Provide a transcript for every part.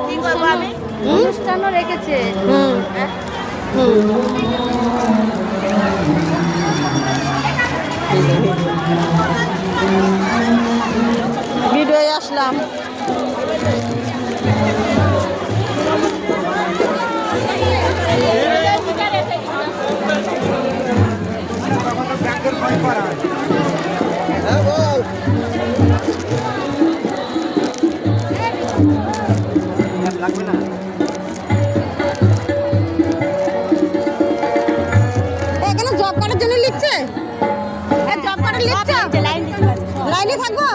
কি করবো আমি? অনুষ্ঠানও রেখেছে। ভিডিওয় আসলাম। এখানে জব কার্ডের জন্য লিখছে, জব কার্ডের লিখছে। লাইনে থাকবো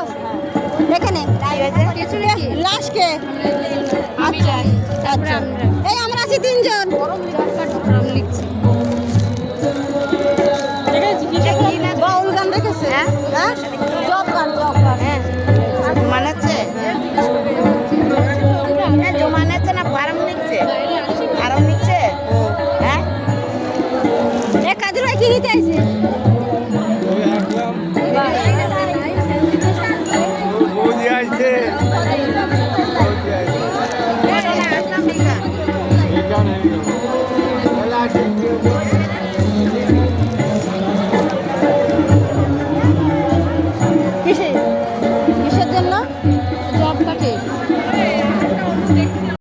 এখানে লাস্টকে। আচ্ছা আচ্ছা, এই আমরা আছি 3 জন। বাউল গান রেখেছে। হ্যাঁ, জব গান, জব গান। হ্যাঁ জমানাচ্ছে জমানাচ্ছে না ফার্ম নিচ্ছে? ফার্ম নিচ্ছে। হ্যাঁ এ কাজের ভাই কি নিতে আইছে?